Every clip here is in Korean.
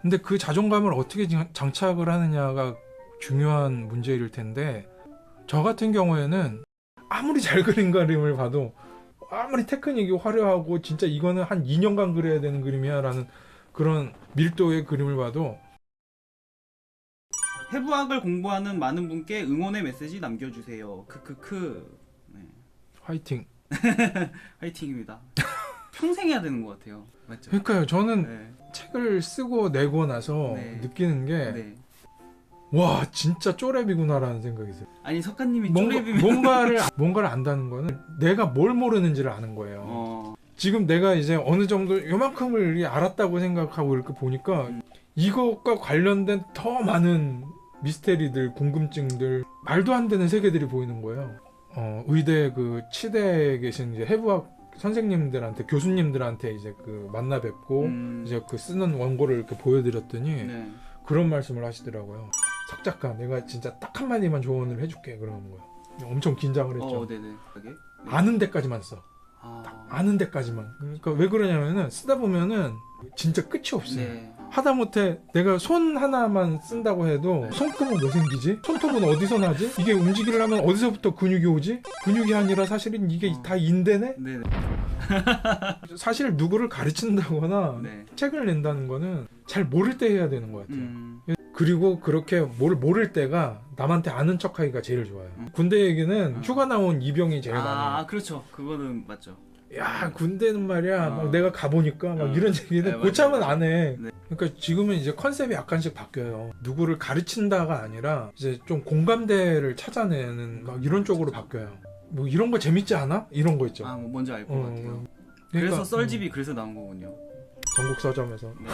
근데 그 자존감을 어떻게 장착을 하느냐가 중요한 문제일 텐데, 저 같은 경우에는 아무리 잘 그린 그림을 봐도, 아무리 테크닉이 화려하고 진짜 이거는 한 2년간 그려야 되는 그림이야 라는 그런 밀도의 그림을 봐도 해부학을 공부하는 많은 분께 응원의 메시지 남겨주세요. 크크크. 네. 화이팅. 화이팅입니다. 평생 해야 되는 것 같아요. 맞죠? 그러니까요. 저는 네. 책을 쓰고 내고 나서 네. 느끼는 게, 네. 와, 진짜 쪼렙이구나라는 생각이 들어요. 아니 석가님이 쪼렙이면 뭔가를 안다는 거는 내가 뭘 모르는지를 아는 거예요. 지금 내가 이제 어느 정도 요만큼을 알았다고 생각하고 이렇게 보니까 이것과 관련된 더 많은 미스테리들, 궁금증들, 말도 안 되는 세계들이 보이는 거예요. 의대 그 치대에 계신 이제 해부학 선생님들한테, 교수님들한테 이제 그 만나 뵙고 이제 그 쓰는 원고를 이렇게 보여드렸더니 네. 그런 말씀을 하시더라고요. 석 작가, 내가 진짜 딱 한마디만 조언을 해줄게. 그러는 거예요. 엄청 긴장을 했죠. 네네. 네. 아는 데까지만 써. 딱 아는 데까지만. 그러니까 왜 그러냐면은 쓰다 보면은 진짜 끝이 없어요. 네. 하다못해 내가 손 하나만 쓴다고 해도 손금은 왜 생기지? 손톱은 어디서 나지? 이게 움직이려면 어디서부터 근육이 오지? 근육이 아니라 사실은 이게 다 인대네? 네네. 사실 누구를 가르친다거나 네. 책을 낸다는 거는 잘 모를 때 해야 되는 것 같아요. 그리고 그렇게 모를 때가 남한테 아는 척하기가 제일 좋아요. 군대 얘기는 휴가 나온 이병이 제일 많아요. 그렇죠. 그거는 맞죠. 야, 군대는 말이야. 막 내가 가보니까 막 이런 얘기는 네, 고참은 안 해. 네. 그러니까 지금은 이제 컨셉이 약간씩 바뀌어요. 누구를 가르친다가 아니라 이제 좀 공감대를 찾아내는 막 이런 쪽으로 바뀌어요. 뭐 이런 거 재밌지 않아? 이런 거 있죠. 뭐 뭔지 알 것 같아요. 그러니까, 그래서 썰집이 그래서 나온 거군요. 전국 서점에서. 네.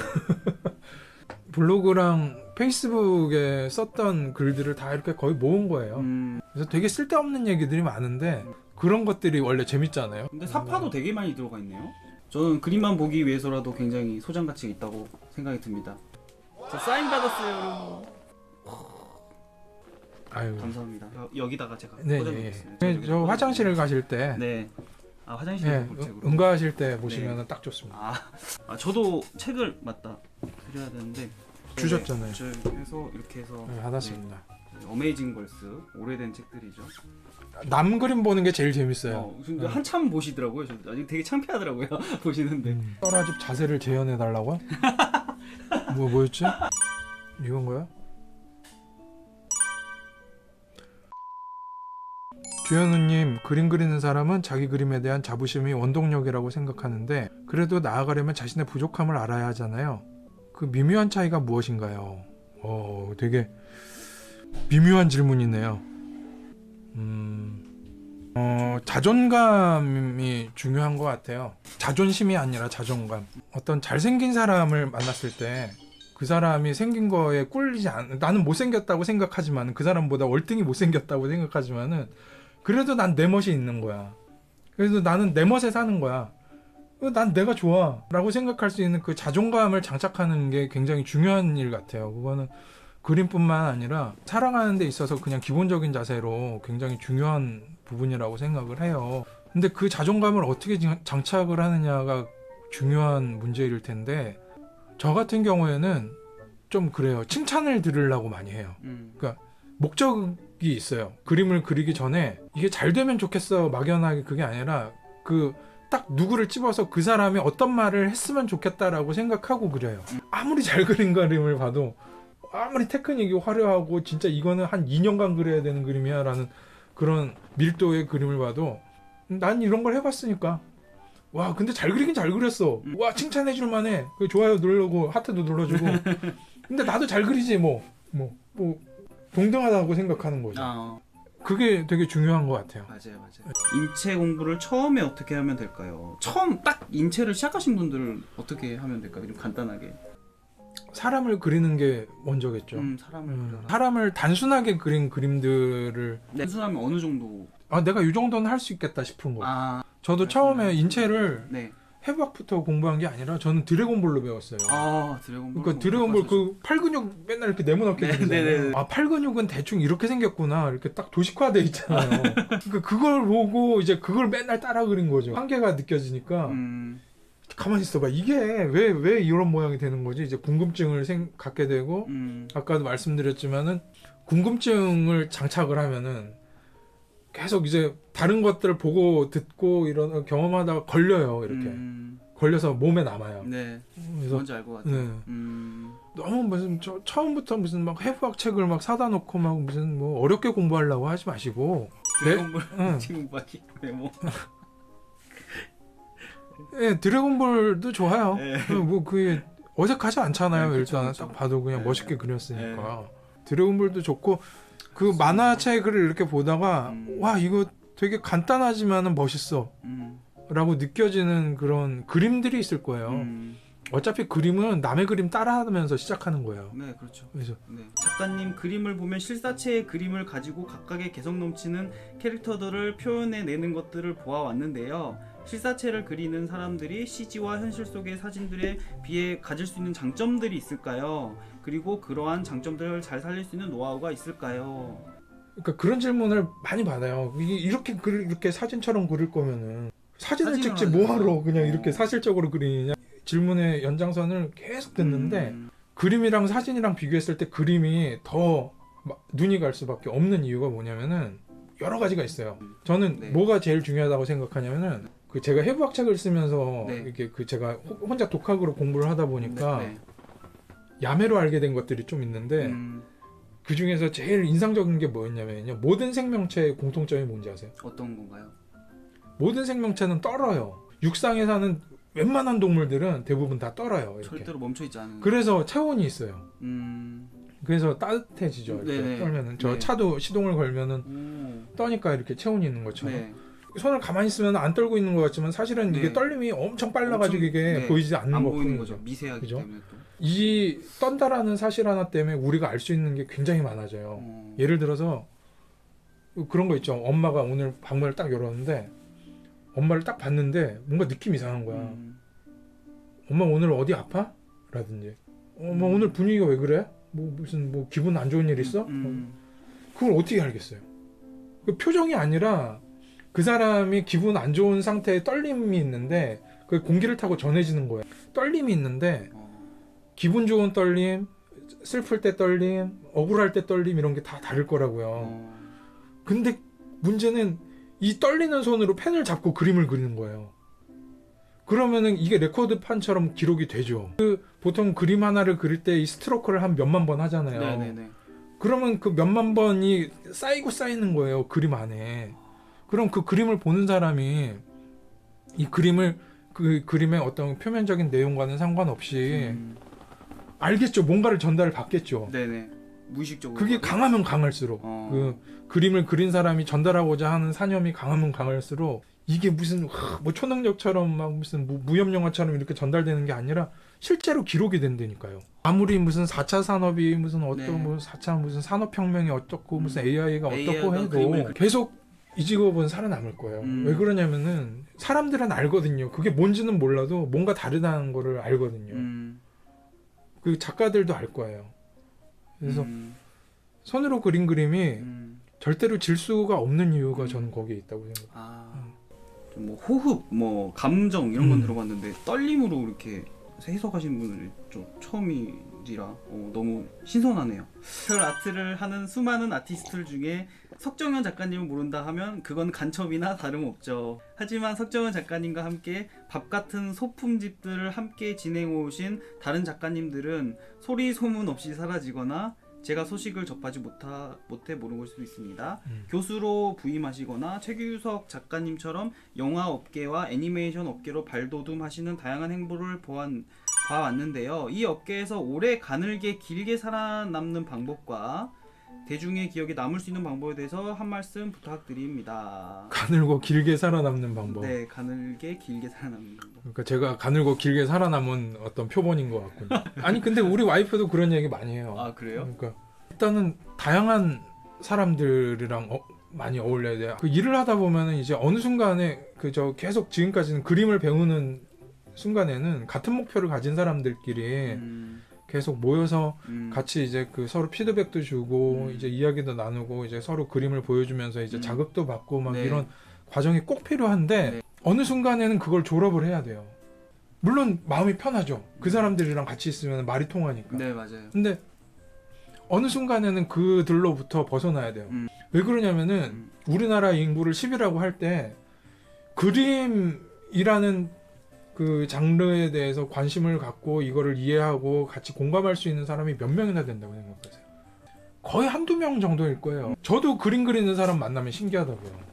블로그랑 페이스북에 썼던 글들을 다 이렇게 거의 모은 거예요. 그래서 되게 쓸데없는 얘기들이 많은데 그런 것들이 원래 재밌잖아요. 근데 사파도 되게 많이 들어가 있네요. 저는 그림만 보기 위해서라도 굉장히 소장 가치가 있다고 생각이 듭니다. 저 사인 받았어요, 여러분. 아유, 감사합니다. 여기다가 제가 네, 꽂아놓겠습니다. 네. 저 화장실을 가실 때, 네. 화장실에 볼 책으로. 응가하실 때 보시면 딱 좋습니다. 저도 책을 맞다 드려야 되는데 주셨잖아요. 그래서 이렇게 해서 네, 받았습니다. 어메이징 걸스 오래된 책들이죠. 남 그림 보는 게 제일 재밌어요. 근데 한참 보시더라고요. 저 아직 되게 창피하더라고요. 보시는데. 떨어집 자세를 재현해 달라고요? 뭐였지? 이건가요? 주현우님, 그림 그리는 사람은 자기 그림에 대한 자부심이 원동력이라고 생각하는데 그래도 나아가려면 자신의 부족함을 알아야 하잖아요. 그 미묘한 차이가 무엇인가요? 되게 미묘한 질문이네요. 자존감이 중요한 것 같아요. 자존심이 아니라 자존감. 어떤 잘생긴 사람을 만났을 때 그 사람이 생긴 거에 꿀리지 않, 나는 못생겼다고 생각하지만 그 사람보다 월등히 못생겼다고 생각하지만은 그래도 난 내 멋이 있는 거야. 그래서 나는 내 멋에 사는 거야. 난 내가 좋아 라고 생각할 수 있는 그 자존감을 장착하는 게 굉장히 중요한 일 같아요. 그거는 그림뿐만 아니라 살아가는 데 있어서 그냥 기본적인 자세로 굉장히 중요한 부분이라고 생각을 해요. 근데 그 자존감을 어떻게 장착을 하느냐가 중요한 문제일 텐데 저 같은 경우에는 좀 그래요. 칭찬을 들으려고 많이 해요. 그러니까 목적이 있어요. 그림을 그리기 전에 이게 잘 되면 좋겠어 막연하게 그게 아니라 그 딱 누구를 찝어서 그 사람이 어떤 말을 했으면 좋겠다라고 생각하고 그려요. 아무리 잘 그린 그림을 봐도 아무리 테크닉이 화려하고 진짜 이거는 한 2년간 그려야 되는 그림이야 라는 그런 밀도의 그림을 봐도 난 이런 걸 해봤으니까 와 근데 잘 그리긴 잘 그렸어. 와 칭찬해줄 만해. 좋아요 누르고 하트도 눌러주고 근데 나도 잘 그리지 뭐 동등하다고 생각하는 거죠. 그게 되게 중요한 것 같아요. 맞아요. 인체 공부를 처음에 어떻게 하면 될까요? 처음 딱 인체를 시작하신 분들은 어떻게 하면 될까요? 좀 간단하게. 사람을 그리는 게 먼저겠죠. 사람을 단순하게 그린 그림들을 단순하면 어느 정도? 내가 이 정도는 할 수 있겠다 싶은 거. 저도 처음에 인체를 해부학부터 공부한 게 아니라 저는 드래곤볼로 배웠어요. 드래곤볼. 그러니까 드래곤볼 그 팔 근육 맨날 이렇게 네모나게 그리잖아요. 팔 근육은 대충 이렇게 생겼구나. 이렇게 딱 도식화돼 있잖아요. 그러니까 그걸 보고 이제 그걸 맨날 따라 그린 거죠. 한계가 느껴지니까 가만히 있어봐. 이게 왜 이런 모양이 되는 거지? 이제 궁금증을 갖게 되고 아까도 말씀드렸지만은 궁금증을 장착을 하면은 계속 이제 다른 것들을 보고 듣고 이런 경험하다가 걸려요. 이렇게 걸려서 몸에 남아요. 네. 그래서 뭔지 알 것 같아요. 네. 너무 무슨 처음부터 무슨 막 해부학 책을 막 사다 놓고 막 무슨 뭐 어렵게 공부하려고 하지 마시고 드래곤볼 응. 지금 바퀴 메모. 예, 드래곤볼도 좋아요. 네. 뭐 그게 어색하지 않잖아요. 네, 그쵸, 일단 그쵸. 딱 봐도 그냥 네. 멋있게 그렸으니까. 드래곤볼도 좋고 그 만화책을 이렇게 보다가 와 이거 되게 간단하지만은 멋있어 라고 느껴지는 그런 그림들이 있을 거예요. 어차피 그림은 남의 그림 따라하면서 시작하는 거예요. 네, 그렇죠. 그래서 네. 작가님 그림을 보면 실사체의 그림을 가지고 각각의 개성 넘치는 캐릭터들을 표현해내는 것들을 보아왔는데요. 실사체를 그리는 사람들이 CG와 현실 속의 사진들에 비해 가질 수 있는 장점들이 있을까요? 그리고 그러한 장점들을 잘 살릴 수 있는 노하우가 있을까요? 그러니까 그런 질문을 많이 받아요. 이렇게 사진처럼 그릴 거면은 사진을 사진을 찍지 하죠. 뭐하러 그냥 이렇게 사실적으로 그리느냐. 질문의 연장선을 계속 듣는데 그림이랑 사진이랑 비교했을 때 그림이 더 눈이 갈 수밖에 없는 이유가 뭐냐면은 여러 가지가 있어요. 저는 네. 뭐가 제일 중요하다고 생각하냐면은 그 제가 해부학 책을 쓰면서 네. 이게 그 제가 혼자 독학으로 공부를 하다 보니까 네. 야매로 알게 된 것들이 좀 있는데 그 중에서 제일 인상적인 게 뭐였냐면요. 모든 생명체의 공통점이 뭔지 아세요? 어떤 건가요? 모든 생명체는 떨어요. 육상에 사는 웬만한 동물들은 대부분 다 떨어요. 이렇게. 절대로 멈춰있지 않은. 그래서 체온이 있어요. 그래서 따뜻해지죠. 이렇게 네네. 떨면은 저 네. 차도 시동을 걸면은 오. 떠니까 이렇게 체온이 있는 것처럼. 네. 손을 가만히 있으면 안 떨고 있는 것 같지만 사실은 네. 이게 떨림이 엄청 빨라가지고 엄청, 이게 네. 보이지 않는 안 것 보이는 뿐이죠. 거죠. 미세하기 그죠? 때문에 또. 이 떤다라는 사실 하나 때문에 우리가 알 수 있는 게 굉장히 많아져요. 예를 들어서 그런 거 있죠. 엄마가 오늘 방문을 딱 열었는데 엄마를 딱 봤는데 뭔가 느낌 이상한 거야. 엄마 오늘 어디 아파? 라든지 엄마 오늘 분위기가 왜 그래? 뭐 무슨 뭐 기분 안 좋은 일 있어? 그걸 어떻게 알겠어요? 그 표정이 아니라 그 사람이 기분 안 좋은 상태에 떨림이 있는데 그 공기를 타고 전해지는 거예요. 떨림이 있는데 기분 좋은 떨림, 슬플 때 떨림, 억울할 때 떨림 이런 게 다 다를 거라고요. 근데 문제는 이 떨리는 손으로 펜을 잡고 그림을 그리는 거예요. 그러면은 이게 레코드판처럼 기록이 되죠. 그 보통 그림 하나를 그릴 때 이 스트로크를 한 몇만 번 하잖아요. 네네네. 그러면 그 몇만 번이 쌓이고 쌓이는 거예요. 그림 안에. 그럼 그 그림을 보는 사람이 이 그림을 그 그림의 어떤 표면적인 내용과는 상관없이 알겠죠. 뭔가를 전달을 받겠죠. 네네. 무의식적으로. 그게 강하면 강할수록 그 그림을 그린 사람이 전달하고자 하는 사념이 강하면 강할수록 이게 무슨 뭐 초능력처럼 막 무슨 무협 영화처럼 이렇게 전달되는 게 아니라 실제로 기록이 된다니까요. 아무리 무슨 4차 산업이 무슨 어떤 네. 뭐 4차 무슨 산업혁명이 어떻고 무슨 AI가 어떻고 AI가 해도 계속 이 직업은 살아남을 거예요. 왜 그러냐면은 사람들은 알거든요. 그게 뭔지는 몰라도 뭔가 다르다는 거를 알거든요. 그 작가들도 알 거예요. 그래서 손으로 그린 그림이 절대로 질 수가 없는 이유가 저는 거기에 있다고 생각해요. 좀 뭐 호흡, 뭐 감정 이런 건 들어봤는데 떨림으로 이렇게 해석하시는 분은 좀 처음이라 너무 신선하네요. 설 아트를 하는 수많은 아티스트들 중에 석정현 작가님을 모른다 하면 그건 간첩이나 다름없죠. 하지만 석정현 작가님과 함께 밥 같은 소품집들을 함께 진행해 오신 다른 작가님들은 소리 소문 없이 사라지거나 제가 소식을 접하지 못해 모르는 걸 수도 있습니다. 교수로 부임하시거나 최규석 작가님처럼 영화 업계와 애니메이션 업계로 발돋움하시는 다양한 행보를 봐왔는데요. 이 업계에서 오래 가늘게 길게 살아남는 방법과 대중의 기억에 남을 수 있는 방법에 대해서 한 말씀 부탁드립니다. 가늘고 길게 살아남는 방법. 네, 가늘게 길게 살아남는 방법. 그러니까 제가 가늘고 길게 살아남은 어떤 표본인 것 같군요. 아니 근데 우리 와이프도 그런 얘기 많이 해요. 아, 그래요? 그러니까 일단은 다양한 사람들이랑 많이 어울려야 돼요. 그 일을 하다 보면은 이제 어느 순간에 계속 지금까지는 그림을 배우는 순간에는 같은 목표를 가진 사람들끼리 계속 모여서 같이 이제 그 서로 피드백도 주고 이제 이야기도 나누고 이제 서로 그림을 보여주면서 이제 자극도 받고 막 네. 이런 과정이 꼭 필요한데 네. 어느 순간에는 그걸 졸업을 해야 돼요. 물론 마음이 편하죠. 그 사람들이랑 같이 있으면 말이 통하니까. 네, 맞아요. 근데 어느 순간에는 그들로부터 벗어나야 돼요. 왜 그러냐면은 우리나라 인구를 10이라고 할 때 그림이라는 그 장르에 대해서 관심을 갖고 이거를 이해하고 같이 공감할 수 있는 사람이 몇 명이나 된다고 생각하세요? 거의 한두 명 정도일 거예요. 저도 그림 그리는 사람 만나면 신기하다고요.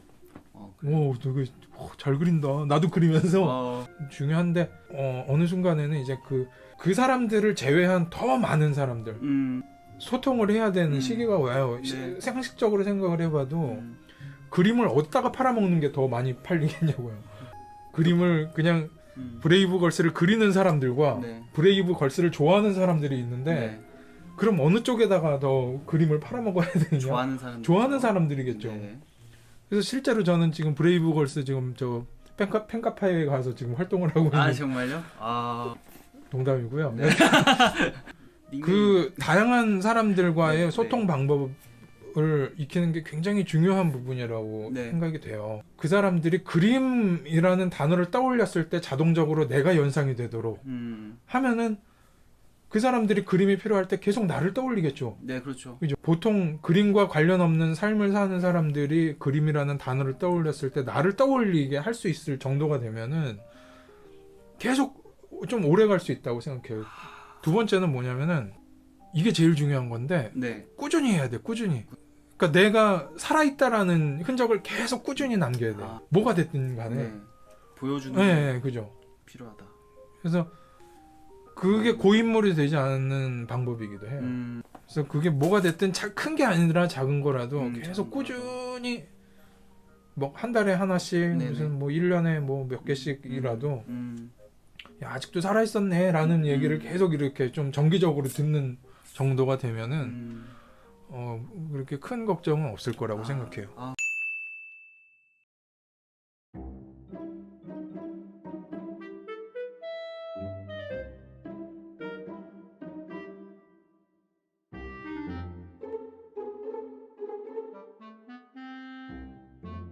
그래요? 오, 되게 잘 그린다. 나도 그리면서 중요한데 어느 순간에는 이제 그 사람들을 제외한 더 많은 사람들 소통을 해야 되는 시기가 와요. 네. 상식적으로 생각을 해봐도 그림을 어디다가 팔아먹는 게 더 많이 팔리겠냐고요. 그림을 그냥 브레이브 걸스를 그리는 사람들과 네. 브레이브 걸스를 좋아하는 사람들이 있는데 네. 그럼 어느 쪽에다가 더 그림을 팔아먹어야 되느냐? 좋아하는 사람들이겠죠. 네. 그래서 실제로 저는 지금 브레이브 걸스 지금 저 팬카페에 가서 지금 활동을 하고 있는 정말요? 농담이고요. 네. 그 다양한 사람들과의 네, 소통 방법을 익히는 게 굉장히 중요한 부분이라고 네. 생각이 돼요. 그 사람들이 그림이라는 단어를 떠올렸을 때 자동적으로 내가 연상이 되도록 하면은 그 사람들이 그림이 필요할 때 계속 나를 떠올리겠죠. 네, 그렇죠. 그죠? 보통 그림과 관련 없는 삶을 사는 사람들이 그림이라는 단어를 떠올렸을 때 나를 떠올리게 할 수 있을 정도가 되면은 계속 좀 오래 갈 수 있다고 생각해요. 두 번째는 뭐냐면은 이게 제일 중요한 건데 네. 꾸준히 해야 돼. 꾸준히. 그러니까 내가 살아있다라는 흔적을 계속 꾸준히 남겨야 돼. 뭐가 됐든 간에. 네. 보여주는 네, 게 그죠. 필요하다. 그래서 그게 고인물이 되지 않는 방법이기도 해요. 그래서 그게 뭐가 됐든 큰 게 아니라 작은 거라도 계속 꾸준히 뭐 한 달에 하나씩 네네. 무슨 뭐 1년에 뭐 몇 개씩이라도 야, 아직도 살아있었네 라는 얘기를 계속 이렇게 좀 정기적으로 듣는 정도가 되면은 그렇게 큰 걱정은 없을 거라고 생각해요.